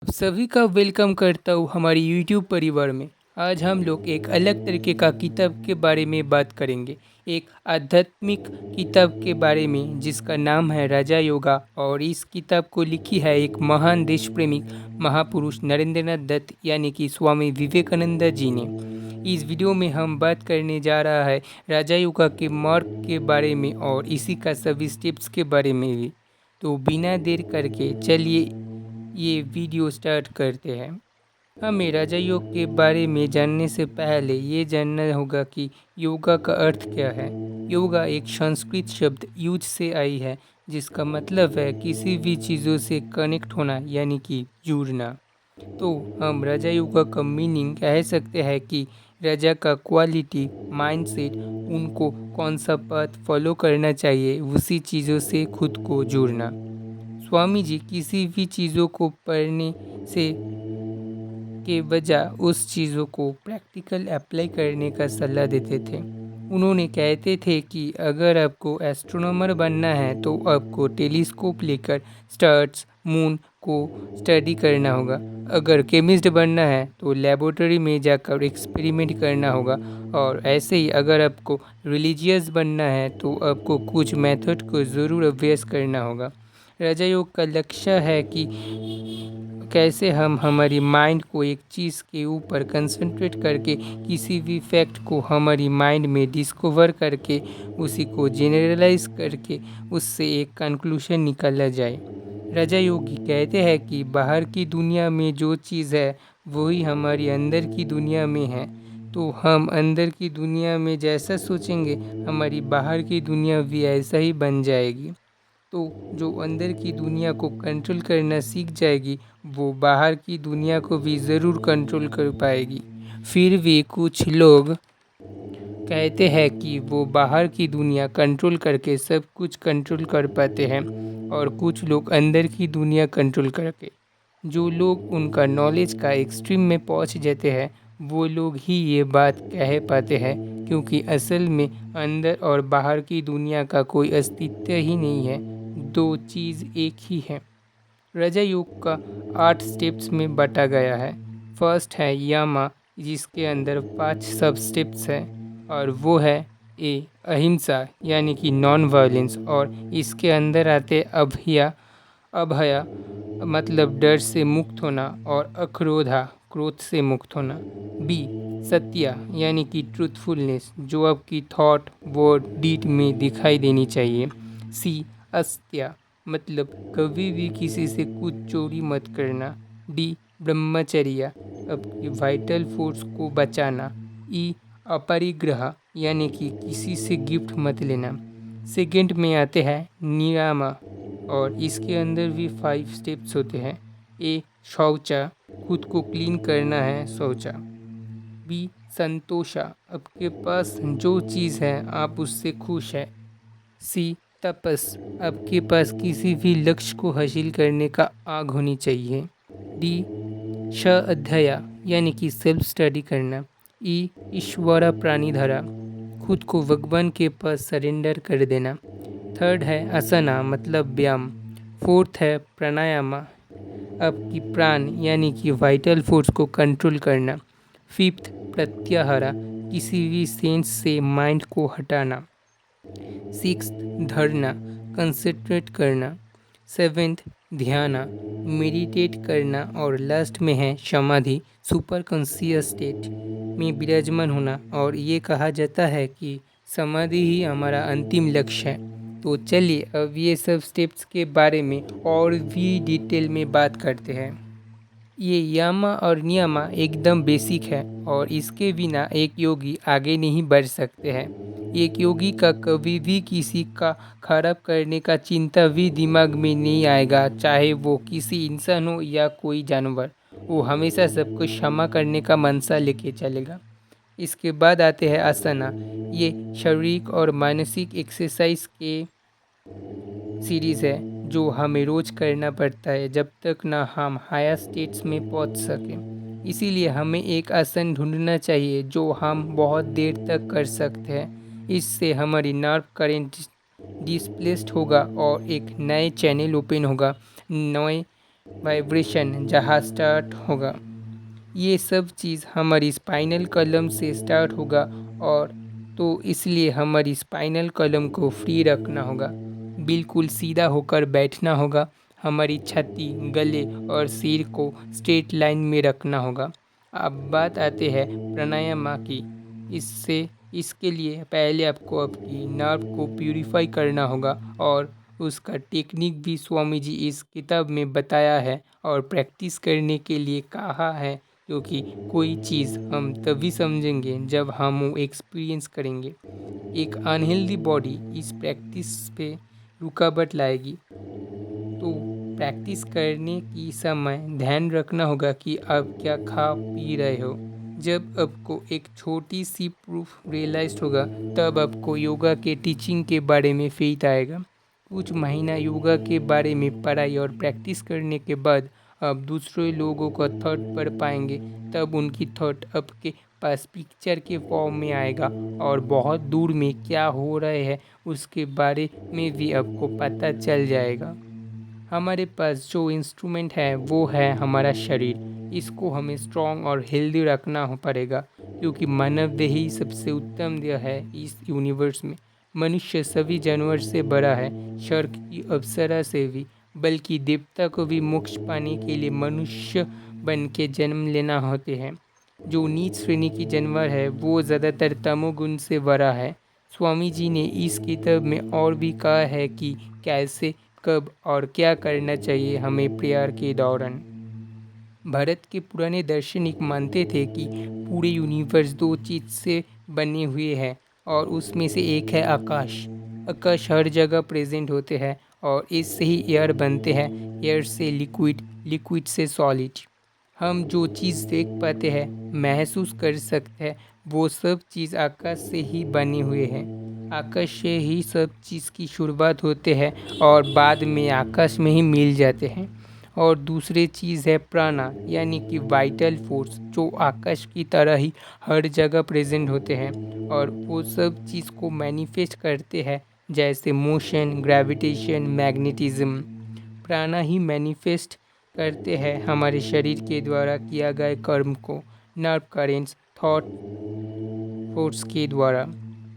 आप सभी का वेलकम करता हूँ हमारी यूट्यूब परिवार में। आज हम लोग एक अलग तरीके का किताब के बारे में बात करेंगे। एक आध्यात्मिक किताब के बारे में जिसका नाम है राजा योगा, और इस किताब को लिखी है एक महान देश प्रेमी महापुरुष नरेंद्रनाथ दत्त यानी कि स्वामी विवेकानंद जी ने। इस वीडियो में हम बात करने जा रहा है राजा योगा के मार्ग के बारे में और इसी का सभी स्टेप्स के बारे में भी। तो बिना देर करके चलिए ये वीडियो स्टार्ट करते हैं। हमें राजा योग के बारे में जानने से पहले ये जानना होगा कि योगा का अर्थ क्या है। योगा एक संस्कृत शब्द युज से आई है जिसका मतलब है किसी भी चीज़ों से कनेक्ट होना यानी कि जुड़ना। तो हम राजा योगा का मीनिंग कह सकते हैं कि राजा का क्वालिटी माइंडसेट, उनको कौन सा पाथ फॉलो करना चाहिए, उसी चीज़ों से खुद को जोड़ना। स्वामी जी किसी भी चीज़ों को पढ़ने से के बजाय उस चीज़ों को प्रैक्टिकल अप्लाई करने का सलाह देते थे। उन्होंने कहते थे कि अगर आपको एस्ट्रोनॉमर बनना है तो आपको टेलीस्कोप लेकर स्टार्स मून को स्टडी करना होगा। अगर केमिस्ट बनना है तो लेबोरेटरी में जाकर एक्सपेरिमेंट करना होगा। और ऐसे ही अगर आपको रिलीजियस बनना है तो आपको कुछ मेथड को ज़रूर अभ्यास करना होगा। राजा योग का लक्ष्य है कि कैसे हम हमारी माइंड को एक चीज़ के ऊपर कंसंट्रेट करके किसी भी फैक्ट को हमारी माइंड में डिस्कवर करके उसी को जनरलाइज करके उससे एक कंक्लूशन निकाला जाए। राजा योगी कहते हैं कि बाहर की दुनिया में जो चीज़ है वही हमारी अंदर की दुनिया में है। तो हम अंदर की दुनिया में जैसा सोचेंगे हमारी बाहर की दुनिया भी ऐसा ही बन जाएगी। तो जो अंदर की दुनिया को कंट्रोल करना सीख जाएगी वो बाहर की दुनिया को भी ज़रूर कंट्रोल कर पाएगी। फिर भी कुछ लोग कहते हैं कि वो बाहर की दुनिया कंट्रोल करके सब कुछ कंट्रोल कर पाते हैं, और कुछ लोग अंदर की दुनिया कंट्रोल करके। जो लोग उनका नॉलेज का एक्सट्रीम में पहुंच जाते हैं वो लोग ही ये बात कह पाते हैं, क्योंकि असल में अंदर और बाहर की दुनिया का कोई अस्तित्व ही नहीं है, दो चीज़ एक ही है। राजा योग का 8 स्टेप्स में बांटा गया है। फर्स्ट है यामा, जिसके अंदर 5 सब स्टेप्स हैं, और वो है अहिंसा यानी कि नॉन वायलेंस, और इसके अंदर आते अभया मतलब डर से मुक्त होना, और अक्रोधा क्रोध से मुक्त होना। बी सत्या यानी कि ट्रूथफुलनेस, जो आपकी थॉट वर्ड डीड में दिखाई देनी चाहिए। सी अस्त्या मतलब कभी भी किसी से कुछ चोरी मत करना। डी ब्रह्मचर्या, आपकी वाइटल फोर्स को बचाना। ई अपरिग्रह यानी कि किसी से गिफ्ट मत लेना। सेकंड में आते हैं नियामा, और इसके अंदर भी 5 स्टेप्स होते हैं। ए शौचा, खुद को क्लीन करना है शौचा। बी संतोषा, आपके पास जो चीज़ है आप उससे खुश हैं। सी तपस, आपके पास किसी भी लक्ष्य को हासिल करने का आग होनी चाहिए। डी श अध्यया यानी कि सेल्फ स्टडी करना। ई ईश्वरा प्राणीधरा, खुद को भगवान के पास सरेंडर कर देना। थर्ड है असना मतलब व्यायाम। फोर्थ है प्राणायामा, आपकी प्राण यानी कि वाइटल फोर्स को कंट्रोल करना। फिफ्थ प्रत्याहारा, किसी भी सेंस से माइंड को हटाना। सिक्स्थ धरना, कंसंट्रेट करना। सेवेंथ ध्याना, मेडिटेट करना। और लास्ट में है समाधि, सुपर कॉन्शियस स्टेट में विराजमान होना, और ये कहा जाता है कि समाधि ही हमारा अंतिम लक्ष्य है। तो चलिए अब ये सब स्टेप्स के बारे में और भी डिटेल में बात करते हैं। ये यामा और नियमा एकदम बेसिक है, और इसके बिना एक योगी आगे नहीं बढ़ सकते हैं। एक योगी का कभी भी किसी का खराब करने का चिंता भी दिमाग में नहीं आएगा, चाहे वो किसी इंसान हो या कोई जानवर। वो हमेशा सबको क्षमा करने का मनसा लेके चलेगा। इसके बाद आते हैं आसना। ये शारीरिक और मानसिक एक्सरसाइज के सीरीज़ है जो हमें रोज़ करना पड़ता है जब तक ना हम हायर स्टेट्स में पहुंच सकें। इसीलिए हमें एक आसन ढूंढना चाहिए जो हम बहुत देर तक कर सकते हैं। इससे हमारी नर्व करेंट डिस्प्लेस्ड होगा और एक नए चैनल ओपन होगा नए वाइब्रेशन जहाँ स्टार्ट होगा। ये सब चीज़ हमारी स्पाइनल कॉलम से स्टार्ट होगा, और तो इसलिए हमारी स्पाइनल कॉलम को फ्री रखना होगा, बिल्कुल सीधा होकर बैठना होगा। हमारी छाती, गले और सिर को स्ट्रेट लाइन में रखना होगा। अब बात आते हैं प्राणायाम की। इससे इसके लिए पहले आपको आपकी नर्व को प्यूरिफाई करना होगा, और उसका टेक्निक भी स्वामी जी इस किताब में बताया है और प्रैक्टिस करने के लिए कहा है, क्योंकि कोई चीज़ हम तभी समझेंगे जब हम वो एक्सपीरियंस करेंगे। एक अनहेल्दी बॉडी इस प्रैक्टिस पे रुकावट लाएगी। तो प्रैक्टिस करने की समय ध्यान रखना होगा कि आप क्या खा पी रहे हो। जब आपको एक छोटी सी प्रूफ रियलाइज होगा, तब आपको योगा के टीचिंग के बारे में फेथ आएगा। कुछ महीना योगा के बारे में पढ़ाई और प्रैक्टिस करने के बाद आप दूसरे लोगों का थॉट पढ़ पाएंगे। तब उनकी थॉट आपके पास पिक्चर के फॉर्म में आएगा, और बहुत दूर में क्या हो रहे हैं उसके बारे में भी आपको पता चल जाएगा। हमारे पास जो इंस्ट्रूमेंट है वो है हमारा शरीर। इसको हमें स्ट्रॉन्ग और हेल्दी रखना पड़ेगा, क्योंकि मानव देह ही सबसे उत्तम देह है इस यूनिवर्स में। मनुष्य सभी जानवर से बड़ा है, स्वर्ग की अप्सरा से भी, बल्कि देवता को भी मोक्ष पाने के लिए मनुष्य बन के जन्म लेना होते हैं। जो नीच श्रेणी की जानवर है वो ज़्यादातर तमोगुण से भरा है। स्वामी जी ने इस किताब में और भी कहा है कि कैसे, कब और क्या करना चाहिए हमें प्रेयर के दौरान। भारत के पुराने दार्शनिक मानते थे कि पूरे यूनिवर्स दो चीज़ से बने हुए हैं, और उसमें से एक है आकाश। आकाश हर जगह प्रेजेंट होते हैं, और इससे ही एयर बनते हैं, एयर से लिक्विड, लिक्विड से सॉलिड। हम जो चीज़ देख पाते हैं, महसूस कर सकते हैं, वो सब चीज़ आकाश से ही बने हुए हैं। आकाश से ही सब चीज़ की शुरुआत होते हैं, और बाद में आकाश में ही मिल जाते हैं। और दूसरी चीज़ है प्राणा, यानी कि वाइटल फोर्स, जो आकाश की तरह ही हर जगह प्रेजेंट होते हैं, और वो सब चीज़ को मैनिफेस्ट करते हैं, जैसे मोशन, ग्रेविटेशन, मैग्नेटिज्म। प्राणा ही मैनिफेस्ट करते हैं हमारे शरीर के द्वारा किया गए कर्म को, नर्व करेंट्स, थॉट फोर्स के द्वारा।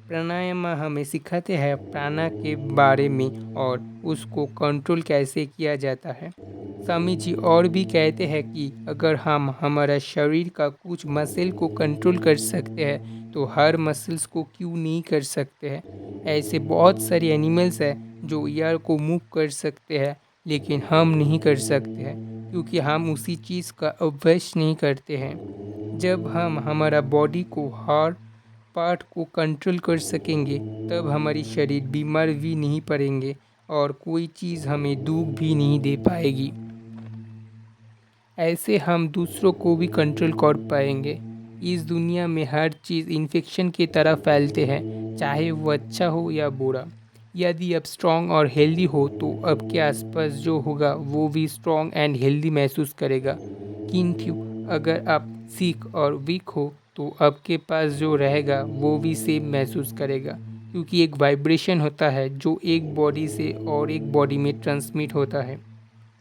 प्राणायाम हमें सिखाते हैं प्राणा के बारे में और उसको कंट्रोल कैसे किया जाता है। स्वामी जी और भी कहते हैं कि अगर हम हमारा शरीर का कुछ मसल को कंट्रोल कर सकते हैं, तो हर मसल्स को क्यों नहीं कर सकते हैं। ऐसे बहुत सारे एनिमल्स हैं जो एयर को मूव कर सकते हैं, लेकिन हम नहीं कर सकते हैं, क्योंकि हम उसी चीज़ का अभ्यास नहीं करते हैं। जब हम हमारा बॉडी को हर पार्ट को कंट्रोल कर सकेंगे, तब हमारी शरीर बीमार भी नहीं पड़ेंगे, और कोई चीज़ हमें दुख भी नहीं दे पाएगी। ऐसे हम दूसरों को भी कंट्रोल कर पाएंगे। इस दुनिया में हर चीज़ इन्फेक्शन की तरह फैलते हैं, चाहे वो अच्छा हो या बुरा। यदि आप स्ट्रॉन्ग और हेल्दी हो, तो आपके आसपास जो होगा वो भी स्ट्रॉन्ग एंड हेल्दी महसूस करेगा। किंतु अगर आप सिक और वीक हो, तो आपके पास जो रहेगा वो भी सेम महसूस करेगा, क्योंकि एक वाइब्रेशन होता है जो एक बॉडी से और एक बॉडी में ट्रांसमिट होता है।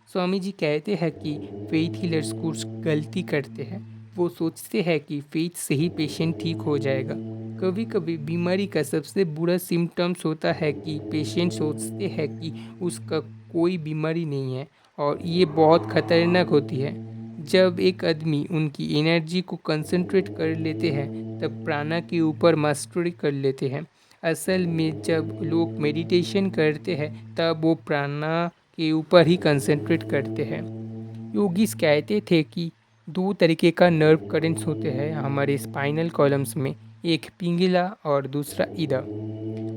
स्वामी जी कहते हैं कि फेथ हीलर्स कुछ गलती करते हैं। वो सोचते हैं कि फेथ से ही पेशेंट ठीक हो जाएगा। कभी कभी बीमारी का सबसे बुरा सिम्टम्स होता है कि पेशेंट सोचते हैं कि उसका कोई बीमारी नहीं है, और ये बहुत खतरनाक होती है। जब एक आदमी उनकी एनर्जी को कंसंट्रेट कर लेते हैं, तब प्राणा के ऊपर मास्टरी कर लेते हैं। असल में जब लोग मेडिटेशन करते हैं, तब वो प्राणा के ऊपर ही कंसंट्रेट करते हैं। योगीस कहते थे कि दो तरीके का नर्व करेंट्स होते हैं हमारे स्पाइनल कॉलम्स में, एक पिंगला और दूसरा ईदा,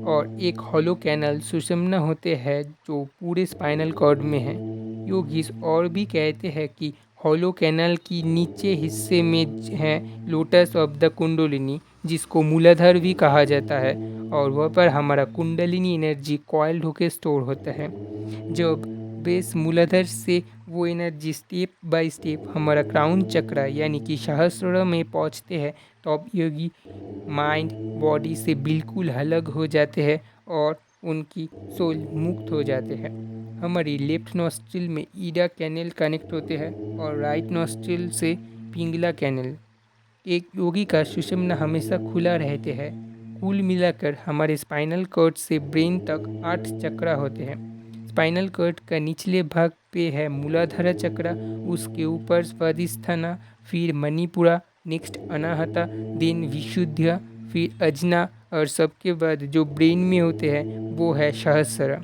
और एक हॉलो कैनल सुषुम्ना होते हैं जो पूरे स्पाइनल कॉर्ड में है। योगीस और भी कहते हैं कि हॉलो कैनल की नीचे हिस्से में है लोटस ऑफ द कुंडलिनी, जिसको मूलाधार भी कहा जाता है, और वह पर हमारा कुंडलिनी एनर्जी कॉइल्ड होकर स्टोर होता है। जब बेस मूलाधार से वो एनर्जी स्टेप बाय स्टेप हमारा क्राउन चक्र यानी कि सहस्त्र में पहुंचते हैं, तो अब योगी माइंड बॉडी से बिल्कुल अलग हो जाते हैं, और उनकी सोल मुक्त हो जाते हैं। हमारी लेफ्ट नॉस्ट्रिल में ईडा कैनल कनेक्ट होते हैं और राइट नॉस्ट्रिल से पिंगला कैनल। एक योगी का सुषुम्ना हमेशा खुला रहते हैं। कुल मिलाकर हमारे स्पाइनल कॉर्ड से ब्रेन तक 8 चक्र होते हैं। स्पाइनल कॉर्ड का निचले भाग पे है मूलाधार चक्र, उसके ऊपर स्वादिष्ठाना, फिर मणिपुरा, नेक्स्ट अनाहता, देन विशुद्धिया, फिर अजना और सबके बाद जो ब्रेन में होते हैं वो है सहस्रा।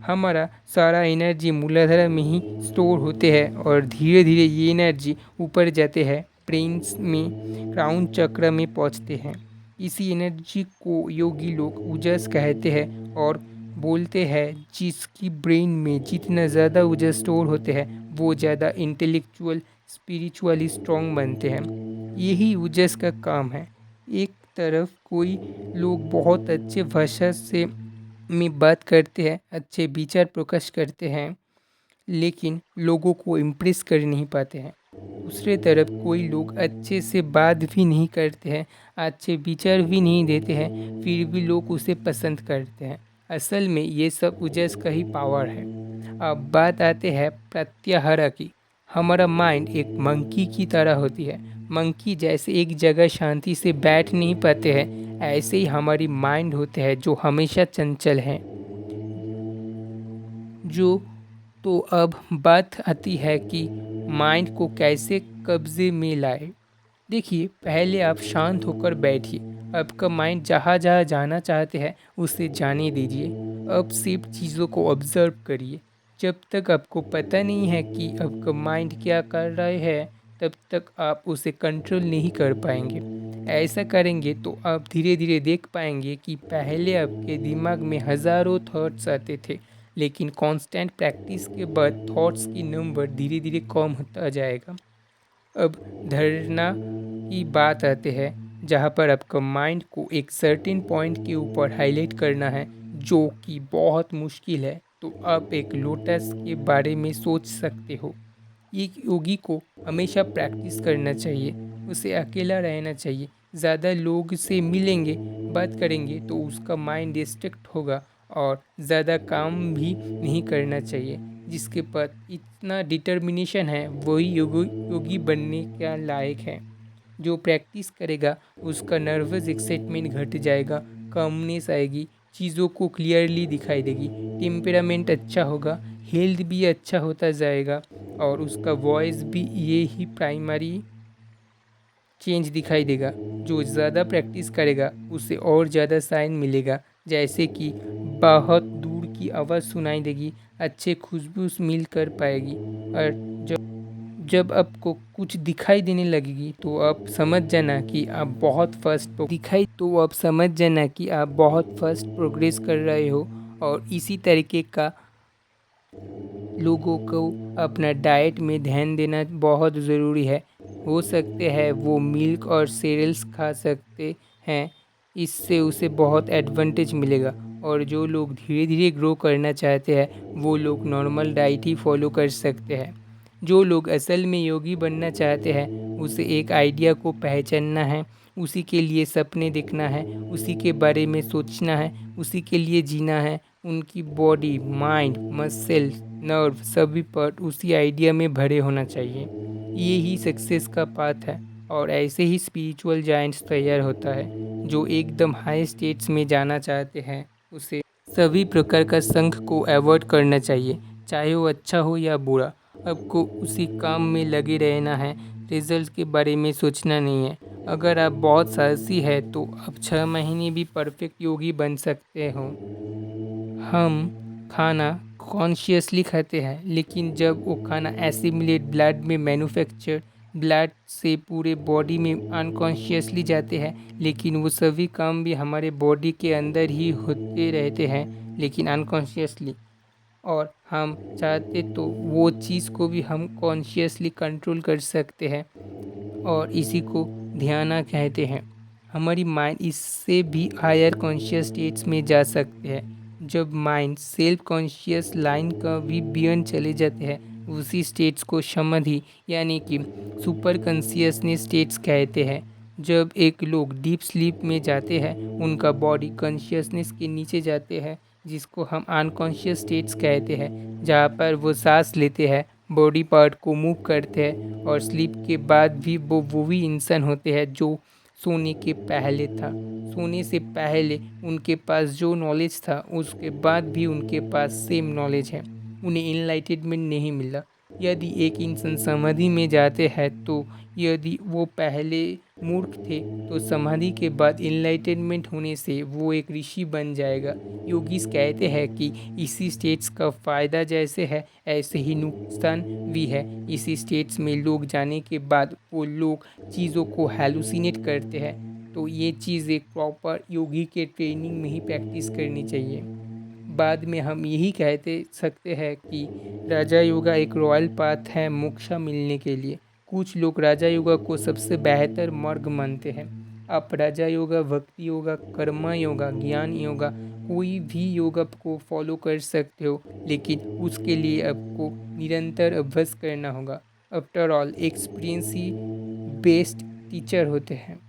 हमारा सारा एनर्जी मूलाधार में ही स्टोर होते हैं और धीरे धीरे ये एनर्जी ऊपर जाते हैं, ब्रेन्स में क्राउन चक्र में पहुंचते हैं। इसी एनर्जी को योगी लोग ऊर्जा कहते हैं और बोलते हैं जिसकी ब्रेन में जितना ज़्यादा ऊर्जा स्टोर होते हैं वो ज़्यादा इंटेलेक्चुअल स्पिरिचुअली स्ट्रॉन्ग बनते हैं। यही ऊर्जा का काम है। एक तरफ कोई लोग बहुत अच्छे भाषा से में बात करते हैं, अच्छे विचार प्रकाश करते हैं, लेकिन लोगों को इम्प्रेस कर नहीं पाते हैं। दूसरे तरफ कोई लोग अच्छे से बात भी नहीं करते हैं, अच्छे विचार भी नहीं देते हैं, फिर भी लोग उसे पसंद करते हैं। असल में ये सब उजस का ही पावर है। अब बात आते हैं प्रत्याहार की। हमारा माइंड एक मंकी की तरह होती है। मंकी जैसे एक जगह शांति से बैठ नहीं पाते हैं, ऐसे ही हमारी माइंड होते हैं जो हमेशा चंचल हैं। जो तो अब बात आती है कि माइंड को कैसे कब्जे में लाए। देखिए, पहले आप शांत होकर बैठिए। आपका माइंड जहाँ जहाँ जाना चाहते हैं उसे जाने दीजिए। अब सिर्फ चीज़ों को ऑब्जर्व करिए। जब तक आपको पता नहीं है कि आपका माइंड क्या कर रहा है, तब तक आप उसे कंट्रोल नहीं कर पाएंगे। ऐसा करेंगे तो आप धीरे धीरे देख पाएंगे कि पहले आपके दिमाग में हज़ारों थॉट्स आते थे, लेकिन कांस्टेंट प्रैक्टिस के बाद थॉट्स की नंबर धीरे धीरे कम होता जाएगा। अब धरना की बात आते हैं, जहाँ पर आपका माइंड को एक सर्टेन पॉइंट के ऊपर हाईलाइट करना है, जो कि बहुत मुश्किल है। तो आप एक लोटस के बारे में सोच सकते हो। एक योगी को हमेशा प्रैक्टिस करना चाहिए, उसे अकेला रहना चाहिए। ज़्यादा लोग से मिलेंगे, बात करेंगे तो उसका माइंड डिस्ट्रैक्ट होगा और ज़्यादा काम भी नहीं करना चाहिए। जिसके पास इतना डिटर्मिनेशन है वही योगी बनने का लायक है। जो प्रैक्टिस करेगा उसका नर्वस एक्साइटमेंट घट जाएगा, कमनेस आएगी, चीज़ों को क्लियरली दिखाई देगी, टेम्परामेंट अच्छा होगा, हेल्थ भी अच्छा होता जाएगा और उसका वॉइस भी ये ही प्राइमरी चेंज दिखाई देगा। जो ज़्यादा प्रैक्टिस करेगा उसे और ज़्यादा साइन मिलेगा, जैसे कि बहुत दूर की आवाज़ सुनाई देगी, अच्छे खुशबू मिल कर पाएगी। और जब आपको कुछ दिखाई देने लगेगी तो आप समझ जाना कि आप बहुत फास्ट प्रोग्रेस कर रहे हो। और इसी तरीके का लोगों को अपना डाइट में ध्यान देना बहुत ज़रूरी है। हो सकते हैं वो मिल्क और सीरियल्स खा सकते हैं, इससे उसे बहुत एडवांटेज मिलेगा। और जो लोग धीरे धीरे ग्रो करना चाहते हैं वो लोग नॉर्मल डाइट ही फॉलो कर सकते हैं। जो लोग असल में योगी बनना चाहते हैं उसे एक आइडिया को पहचानना है, उसी के लिए सपने देखना है, उसी के बारे में सोचना है, उसी के लिए जीना है। उनकी बॉडी, माइंड, मसल, नर्व सभी पार्ट उसी आइडिया में भरे होना चाहिए। ये ही सक्सेस का पाथ है। और ऐसे ही स्पिरिचुअल जायंट्स तैयार होता है। जो एकदम हाई स्टेट्स में जाना चाहते हैं उसे सभी प्रकार का संघ को अवॉइड करना चाहिए, चाहे वो अच्छा हो या बुरा। आपको उसी काम में लगे रहना है, रिजल्ट के बारे में सोचना नहीं है। अगर आप बहुत साहसी है तो आप 6 महीने भी परफेक्ट योगी बन सकते हो। हम खाना कॉन्शियसली खाते हैं, लेकिन जब वो खाना एसिमिलेट ब्लड में मैन्युफैक्चर ब्लड से पूरे बॉडी में अनकॉन्शियसली जाते हैं, लेकिन वो सभी काम भी हमारे बॉडी के अंदर ही होते रहते हैं, लेकिन अनकॉन्शियसली। और हम चाहते तो वो चीज़ को भी हम कॉन्शियसली कंट्रोल कर सकते हैं, और इसी को ध्यान कहते हैं। हमारी माइंड इससे भी हायर कॉन्शियस स्टेट्स में जा सकते हैं। जब माइंड सेल्फ कॉन्शियस लाइन का भी बियॉन्ड चले जाते हैं, उसी स्टेट्स को समाधि यानी कि सुपर कॉन्शियसनेस स्टेट्स कहते हैं। जब एक लोग डीप स्लीप में जाते हैं, उनका बॉडी कॉन्शियसनेस के नीचे जाते हैं, जिसको हम अनकॉन्शियस स्टेट्स कहते हैं, जहाँ पर वो सांस लेते हैं, बॉडी पार्ट को मूव करते हैं और स्लीप के बाद भी वो भी इंसान होते हैं जो सोने के पहले था। सोने से पहले उनके पास जो नॉलेज था उसके बाद भी उनके पास सेम नॉलेज है। उन्हें इनलाइटमेंट नहीं मिला। यदि एक इंसान समाधि में जाते हैं तो यदि वो पहले मूर्ख थे तो समाधि के बाद इनलाइटनमेंट होने से वो एक ऋषि बन जाएगा। योगीस कहते हैं कि इसी स्टेट्स का फ़ायदा जैसे है ऐसे ही नुकसान भी है। इसी स्टेट्स में लोग जाने के बाद वो लोग चीज़ों को हैलुसिनेट करते हैं। तो ये चीज़ एक प्रॉपर योगी के ट्रेनिंग में ही प्रैक्टिस करनी चाहिए। बाद में हम यही कहते सकते हैं कि राजा योगा एक रॉयल पाथ है मोक्ष मिलने के लिए। कुछ लोग राजा योगा को सबसे बेहतर मार्ग मानते हैं। आप राजा योगा, भक्ति योगा, कर्मा योगा, ज्ञान योगा, कोई भी योगा को फॉलो कर सकते हो, लेकिन उसके लिए आपको निरंतर अभ्यास करना होगा। आफ्टर ऑल एक्सपीरियंस ही बेस्ट टीचर होते हैं।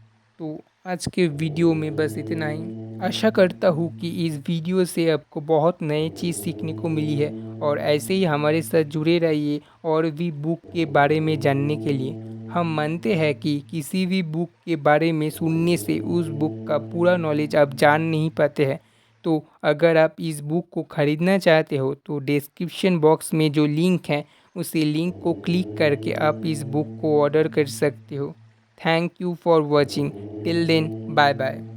तो आज के वीडियो में बस इतना ही। आशा करता हूँ कि इस वीडियो से आपको बहुत नई चीज़ सीखने को मिली है और ऐसे ही हमारे साथ जुड़े रहिए और भी बुक के बारे में जानने के लिए। हम मानते हैं कि किसी भी बुक के बारे में सुनने से उस बुक का पूरा नॉलेज आप जान नहीं पाते हैं। तो अगर आप इस बुक को ख़रीदना चाहते हो तो डिस्क्रिप्शन बॉक्स में जो लिंक है उसी लिंक को क्लिक करके आप इस बुक को ऑर्डर कर सकते हो। Thank you for watching. Till then, bye bye.